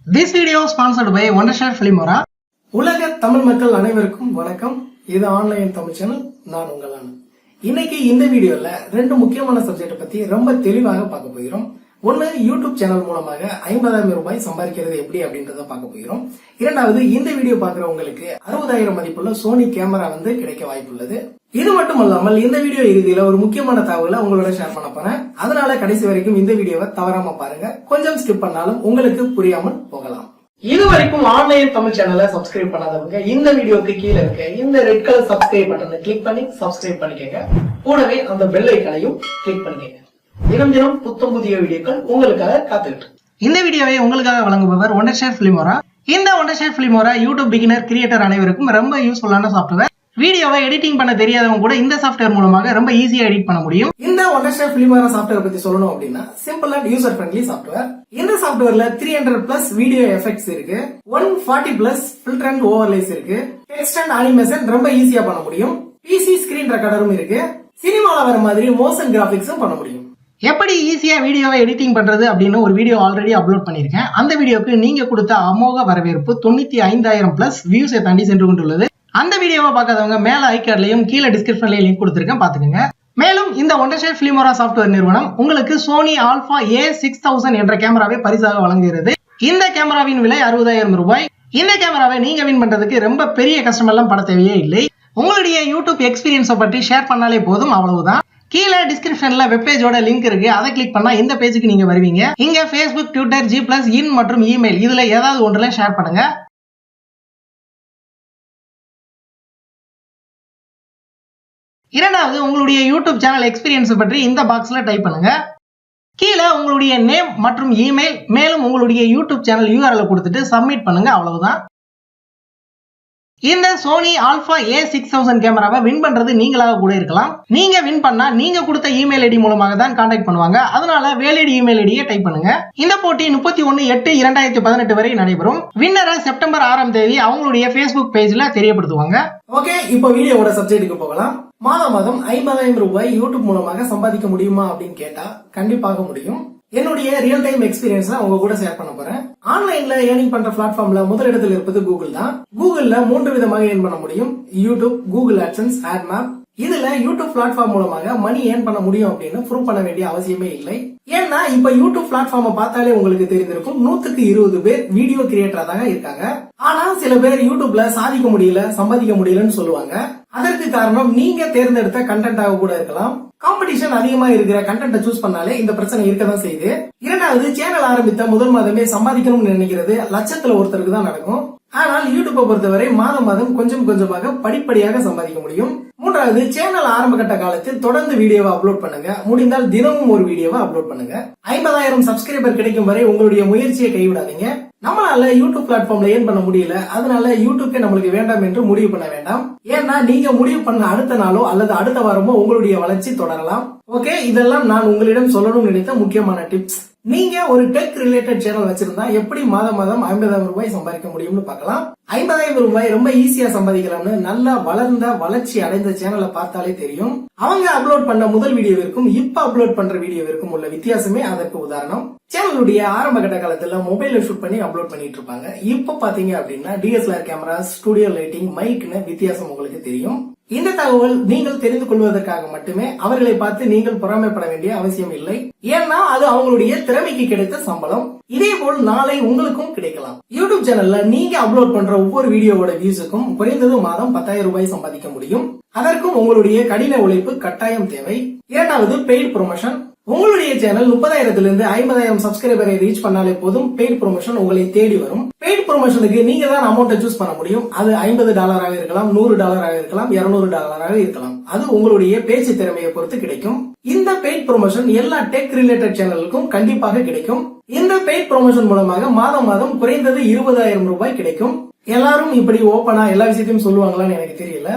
This video is sponsored by Wondershare Filmora. உலக தமிழ் மக்கள் அனைவருக்கும் வணக்கம். இது ஆன்லைன் தமிழ் சேனல். நான் உங்கள் அண்ணன். இன்னைக்கு இந்த வீடியோல ரெண்டு முக்கியமான சப்ஜெக்ட் பத்தி ரொம்ப தெளிவாக பார்க்க போகிறோம். ஒன்னு, யூடியூப் சேனல் மூலமாக 50,000 ரூபாய் சம்பாதிக்கிறது எப்படி அப்படின்றத பார்க்க போகிறோம். இரண்டாவது, இந்த வீடியோ பாக்குறவங்களுக்கு 60,000 மதிப்புள்ள சோனி கேமரா கிடைக்க வாய்ப்புள்ளது. இது மட்டும் அல்லாமல் இந்த வீடியோ இறுதியில ஒரு முக்கியமான தகவலை உங்களோட ஷேர் பண்ண போறேன். அதனால கடைசி வரைக்கும் இந்த வீடியோவை தவறாம பாருங்க. கொஞ்சம் ஸ்கிப் பண்ணாலும் உங்களுக்கு புரியாமல் போகலாம். இது வரைக்கும் ஆன்லைன் தமிழ் சேனலை சப்ஸ்கிரைப் பண்ணாதவங்க இந்த வீடியோக்கு கீழே இருக்க இந்த ரெட் கலர் சப்ஸ்கிரைப் பட்டனை கிளிக் பண்ணி சப்ஸ்கிரைப் பண்ணிக்கங்க. கூடவே அந்த பெல் ஐகானையும் கிளிக் பண்ணிக்கங்க. தினம் தினம் புத்தம் புதிய வீடியோக்கள் உங்களுக்காக காத்துக்கிட்டு. இந்த வீடியோவை உங்களுக்காக வழங்குபவர் Wondershare Filmora. இந்த Wondershare Filmora YouTube beginner creator அனைவருக்கும் ரொம்ப யூஸ்ஃபுல்லான சாஃப்ட்வேர். வீடியோவை எடிட்டிங் பண்ண தெரியாதவங்க கூட இந்த சாஃப்ட்வேர் மூலமாக ரொம்ப ஈஸியா எடிட் பண்ண முடியும். இந்த Wondershare Filmora சாஃப்ட்வேர் பத்தி சொல்லணும் அப்படின்னா simple and user friendly software. இந்த சாஃப்ட்வேர்ல 300+ வீடியோ எஃபெக்ட்ஸ் இருக்கு, 140+ ஃபில்டர் அண்ட் ஓவர்லேஸ் இருக்கு, டெக்ஸ்ட் அண்ட் அனிமேஷன் ரொம்ப ஈஸியா பண்ண முடியும், பிசி ஸ்கிரீன் ரெக்கார்டரும் இருக்கு, சினிமால வர மாதிரி மோஷன் கிராபிக்ஸும் பண்ண முடியும். எப்படி ஈஸியா வீடியோவை எடிட்டிங் பண்றது அப்படின்னு ஒரு வீடியோ ஆல்ரெடி அப்லோட் பண்ணிருக்கேன். அந்த வீடியோக்கு நீங்க கொடுத்த அமோக வரவேற்பு 95,000+ வியூஸை தாண்டி சென்று கொண்டுள்ளது. அந்த வீடியோவை பார்க்காதவங்க மேல ஐகார்ட்லயும் கீழே டிஸ்கிரிப்ஷன்லயும் லிங்க் கொடுத்திருக்கேன், பாத்துக்கோங்க. மேலும் இந்த Wondershare Filmora சாஃப்ட்வேர் நிறுவனம் உங்களுக்கு சோனி ஆல்பா A6000 என்ற கேமராவை பரிசாக வழங்குகிறது. இந்த கேமராவின் விலை 60,000 ரூபாய். இந்த கேமராவை நீங்க வின் பண்றதுக்கு ரொம்ப பெரிய கஷ்டம் எல்லாம் பட தேவையே இல்லை. உங்களுடைய யூடியூப் எக்ஸ்பீரியன்ஸை பற்றி ஷேர் பண்ணாலே போதும், அவ்வளவுதான். கீழே டிஸ்கிரிப்ஷன்ல வெப்பேஜோட லிங்க் இருக்கு, அதை கிளிக் பண்ணா இந்த பேஜுக்கு நீங்க வருவீங்க. இங்க Facebook, Twitter, G+, இன் மற்றும் இமெயில் இதுல ஏதாவது ஒன்றுல ஷேர் பண்ணுங்க. இரண்டாவது, உங்களுடைய யூடியூப் சேனல் எக்ஸ்பீரியன்ஸ் பற்றி இந்த பாக்ஸ்ல டைப் பண்ணுங்க. கீழே உங்களுடைய நேம் மற்றும் இமெயில், மேலும் உங்களுடைய யூடியூப் சேனல் URL கொடுத்துட்டு சப்மிட் பண்ணுங்க, அவ்வளவுதான். இந்த சோனி ஆல்பா A6000 கேமராவை வின் பண்றது நீங்களாக கூட இருக்கலாம். நீங்க வின் பண்ணா நீங்க கொடுத்த இமெயில் ஐடி மூலமாக தான் கான்டாக்ட் பண்ணுவாங்க. அதனால வேலிட் இமெயில் ஐடியை டைப் பண்ணுங்க. இந்த போட்டி 31/8/2018 வரை நடைபெறும். வின்னரை செப்டம்பர் 6ஆம் தேதி அவங்களுடைய Facebook பேஜ்ல தெரியப்படுத்துவாங்க. ஓகே, இப்போ வீடியோவோட சப்ஜெக்ட்டுக்கு போகலாம். மாதம் 50,000 ரூபாய் யூடியூப் மூலமாக சம்பாதிக்க முடியுமா அப்படின்னு கேட்டா கண்டிப்பாக முடியும். என்னுடைய ரியல் டைம் எக்ஸ்பீரியன்ஸ் உங்க கூட ஷேர் பண்ண போறேன். ஆன்லைன்ல ஏர்னிங் பண்ற பிளாட்ஃபார்ம்ல முதலிடத்தில் இருப்பது கூகுள் தான். கூகுள்ல 3 விதமாக ஏர்ன் பண்ண முடியும்: யூடியூப், கூகுள் ஆட்சன்ஸ், AdMap. இதுல யூடியூப் பிளாட்ஃபார்ம் மூலமாக மணி ஏர்ன் பண்ண முடியும் அப்படின்னு ப்ரூவ் பண்ண வேண்டிய அவசியமே இல்லை. ஏன்னா இப்ப யூடியூப் பிளாட்ஃபார்மை பார்த்தாலே உங்களுக்கு தெரிந்திருக்கும், 100க்கு 20 பேர் வீடியோ கிரியேட்டரா தான் இருக்காங்க. ஆனா சில பேர் யூடியூப்ல சாதிக்க முடியல, சம்பாதிக்க முடியலன்னு சொல்லுவாங்க. அதற்கு காரணம் நீங்க தேர்ந்தெடுத்த கண்டென்ட்டாக கூட இருக்கலாம். காம்படிஷன் அதிகமா இருக்கிற கண்டென்ட்டை சூஸ் பண்ணாலே இந்த பிரச்சனை இருக்கதான் செய்யுது. இரண்டாவது, சேனல் ஆரம்பித்த முதல் மாதமே சம்பாதிக்கணும்னு நினைக்கிறது லட்சத்துல ஒருத்தருக்கு தான் நடக்கும். ஆனால் யூடியூப்பை பொறுத்தவரை மாதம் கொஞ்சம் கொஞ்சமாக படிப்படியாக சம்பாதிக்க முடியும். மூன்றாவது, சேனல் ஆரம்ப கட்ட காலத்தில் தொடர்ந்து வீடியோவை அப்லோட் பண்ணுங்க. முடிந்தால் தினமும் ஒரு வீடியோவை அப்லோட் பண்ணுங்க. 50,000 சப்ஸ்கிரைபர் கிடைக்கும் வரை உங்களுடைய முயற்சியை கைவிடாதீங்க. நம்மளால யூடியூப் பிளாட்ஃபார்ம்ல ஏர்ன் பண்ண முடியல, அதனால யூடியூபே நம்மளுக்கு வேண்டாம் என்று முடிவு பண்ண வேண்டாம். ஏன்னா நீங்க முடிவு பண்ண அடுத்த நாளோ அல்லது அடுத்த வாரமோ உங்களுடைய வளர்ச்சி தொடரலாம். ஓகே, இதெல்லாம் நான் உங்களிடம் சொல்லணும்னு நினைத்த முக்கியமான டிப்ஸ். நீங்க ஒரு டெக் ரிலேட்டட் சேனல் வச்சிருந்தா எப்படி மாதம் 50,000 ரூபாய் சம்பாதிக்க முடியும்னு பார்க்கலாம். 50,000 ரூபாய் ரொம்ப ஈஸியா சம்பாதிக்கலாம்னு நல்லா வளர்ந்த வளர்ச்சி அடைந்த சேனலை பார்த்தாலே தெரியும். அவங்க அப்லோட் பண்ண முதல் வீடியோவிற்கும் இப்ப அப்லோட் பண்ற வீடியோவிற்கும் உள்ள வித்தியாசமே அதற்கு உதாரணம். சேனலுடைய ஆரம்ப கட்ட காலத்துல மொபைல்ல ஷூட் பண்ணி அப்லோட் பண்ணிட்டு இருப்பாங்க. இப்ப பாத்தீங்க அப்படின்னா DSLR கேமரா, ஸ்டுடியோ லைட்டிங், மைக்னு வித்தியாசம் உங்களுக்கு தெரியும். இந்த தகவல் நீங்கள் தெரிந்து கொள்வதற்காக மட்டுமே. அவர்களை பார்த்து நீங்கள் பொறாமைப்பட வேண்டிய அவசியம் இல்லை. ஏன்னா அது அவங்களுடைய திறமைக்கு கிடைத்த சம்பளம். இதே போல் நாளை உங்களுக்கும் கிடைக்கலாம். யூடியூப் சேனல்ல நீங்க அப்லோட் பண்ற ஒவ்வொரு வீடியோவோட வியூஸுக்கும் குறைந்தது மாதம் 10,000 ரூபாய் சம்பாதிக்க முடியும். அதற்கும் உங்களுடைய கடின உழைப்பு கட்டாயம் தேவை. இரண்டாவது, பெய்ட் ப்ரொமோஷன். உங்களுடைய சேனல் 30,000 50,000 சப்ஸ்கிரைபரை ரீச் பண்ணாலே போதும், பெய்ட் ப்ரொமோஷன் உங்களை தேடி வரும். பெய்ட் ப்ரொமோஷனுக்கு நீங்க தான் அமௌண்ட்டை சூஸ் பண்ண முடியும். அது $50 இருக்கலாம், $100 இருக்கலாம், $200 இருக்கலாம். அது உங்களுடைய பேச்சு திறமையை பொறுத்து கிடைக்கும். இந்த பெய்ட் ப்ரொமோஷன் எல்லா டெக் ரிலேட்டட் சேனலுக்கும் கண்டிப்பாக கிடைக்கும். இந்த பெய்ட் ப்ரொமோஷன் மூலமாக மாதம் குறைந்தது 20,000 ரூபாய் கிடைக்கும். எல்லாரும் இப்படி ஓபனா எல்லா விஷயத்தையும் சொல்லுவாங்களான்னு எனக்கு தெரியல.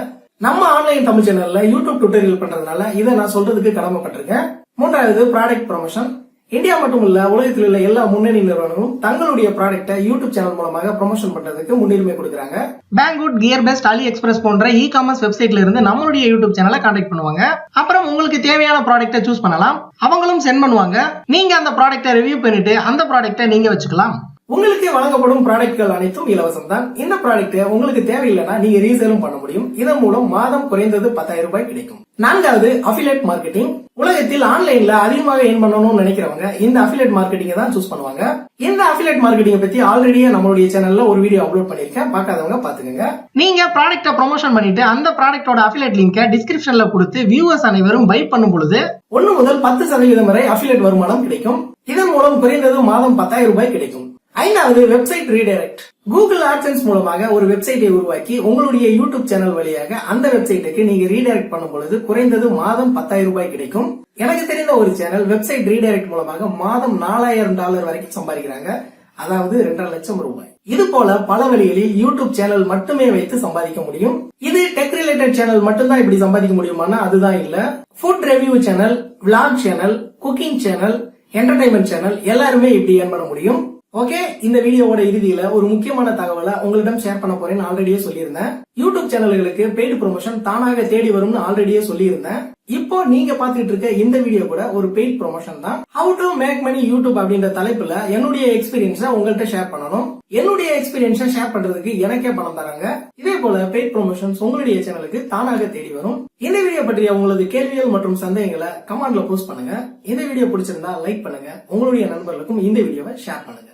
நம்ம ஆன்லைன் தமிழ் சேனல்ல யூடியூப் டுட்டோரியல் பண்றதுனால இதை நான் சொல்றதுக்கு கடமைப்பட்டிருக்கேன். மூன்றாவது, ப்ராடக்ட் ப்ரமோஷன். இந்தியா மட்டுமல்ல, உலகத்தில் உள்ள எல்லா முன்னணி நிறுவனங்களும் தங்களுடைய ப்ராடக்ட்டை யூடியூப் சேனல் மூலமாக ப்ரமோஷன் பண்றதுக்கு முன்னுரிமை கொடுக்கறாங்க. பேங்குட், கியர் பெஸ்ட், அலி எக்ஸ்பிரஸ் போன்ற இ-காமர்ஸ் வெப்சைட்ல இருந்து நம்மளுடைய யூடியூப் சேனலை கான்டாக்ட் பண்ணுவாங்க. அப்புறம் உங்களுக்கு தேவையான ப்ராடக்ட்டை சூஸ் பண்ணலாம். அவங்களும் சென்ட் பண்ணுவாங்க. நீங்க அந்த ப்ராடக்ட்டை ரிவ்யூ பண்ணிட்டு அந்த ப்ராடக்ட்டை நீங்க வச்சுக்கலாம். உங்களுக்கு வழங்கப்படும் ப்ராடக்ட்கள் அனைத்தும் இலவசம் தான். இந்த ப்ராடக்ட் உங்களுக்கு தேவையில்லைன்னா நீங்க ரீசேலும் பண்ண முடியும். இதன் மூலம் மாதம் குறைந்தது 10,000 ரூபாய் கிடைக்கும். நான்காவது அஃபிலியேட் மார்க்கெட்டிங். உலகத்தில் ஆன்லைன்ல அதிகமாக ஏர்ன் பண்ணணும்னு நினைக்கிறவங்க இந்த அஃபிலியேட் மார்க்கெட்டிங் தான் சூஸ் பண்ணுவாங்க. இந்த அஃபிலியேட் மார்க்கெட்டிங் பத்தி ஆல்ரெடியே நம்மளுடைய சேனல்ல ஒரு வீடியோ அப்லோட் பண்ணிருக்கேன், பார்க்காதவங்க பாத்துக்கங்க. நீங்க ப்ராடக்ட்டை ப்ரமோஷன் பண்ணிட்டு அந்த ப்ராடக்ட்டோட அஃபிலியேட் லிங்கை டிஸ்கிரிப்ஷன்ல கொடுத்து வியூவர்ஸ் அனைவரும் பை பண்ணும் பொழுது 1 முதல் 10% வரை அஃபிலியேட் வருமானம் கிடைக்கும். இதன் மூலம் குறைந்தது மாதம் 10,000 ரூபாய் கிடைக்கும். ஐந்தாவது வெப்சைட் ரீடைரக்ட். கூகுள் ஆட்சன்ஸ் மூலமாக ஒரு வெப்சைட்டை உருவாக்கி உங்களுடைய யூடியூப் சேனல் வழியாக அந்த வெப்சைட்டுக்கு நீங்க ரீடைரக்ட் பண்ணும் பொழுது குறைந்தது மாதம் 10,000 ரூபாய் கிடைக்கும். எனக்கு தெரிந்த ஒரு சேனல் வெப்சைட் ரீடைரக்ட் மூலமாக மாதம் $4,000 வரைக்கும் சம்பாதிக்கிறாங்க, அதாவது 2.5 லட்சம் ரூபாய். இது போல பல வழிகளில் யூடியூப் சேனல் மட்டுமே வைத்து சம்பாதிக்க முடியும். இது டெக் ரிலேட்டட் சேனல் மட்டும்தான் இப்படி சம்பாதிக்க முடியுமானா அதுதான் இல்ல. Food review channel, vlog channel, cooking channel, entertainment channel எல்லாருமே இப்படி ஏர்ன் பண்ண முடியும். ஓகே, இந்த வீடியோவோட இறுதியில ஒரு முக்கியமான தகவலை உங்களிடம் ஷேர் பண்ண போறேன்னு ஆல்ரெடியே சொல்லியிருந்தேன். யூடியூப் சேனல்களுக்கு பெய்டு ப்ரொமோஷன் தானாக தேடி வரும்னு ஆல்ரெடியே சொல்லியிருந்தேன். இப்போ நீங்க பாத்துட்டு இருக்க இந்த வீடியோ கூட ஒரு பெய்ட் ப்ரொமோஷன் தான். How to make money YouTube அப்படின்ற தலைப்புல என்னுடைய எக்ஸ்பீரியன்ஸை உங்கள்கிட்ட ஷேர் பண்ணணும். என்னுடைய எக்ஸ்பீரியன்ஸை ஷேர் பண்றதுக்கு எனக்கே பணம் தராங்க. இதே போல பெய்ட் ப்ரொமோஷன்ஸ் உங்களுடைய சேனலுக்கு தானாக தேடி வரும். இந்த வீடியோ பற்றிய உங்களது கேள்விகள் மற்றும் சந்தேகங்களை கமெண்ட்ல போஸ்ட் பண்ணுங்க. இந்த வீடியோ பிடிச்சிருந்தா லைக் பண்ணுங்க, உங்களுடைய நண்பர்களுக்கும் இந்த வீடியோவை ஷேர் பண்ணுங்க.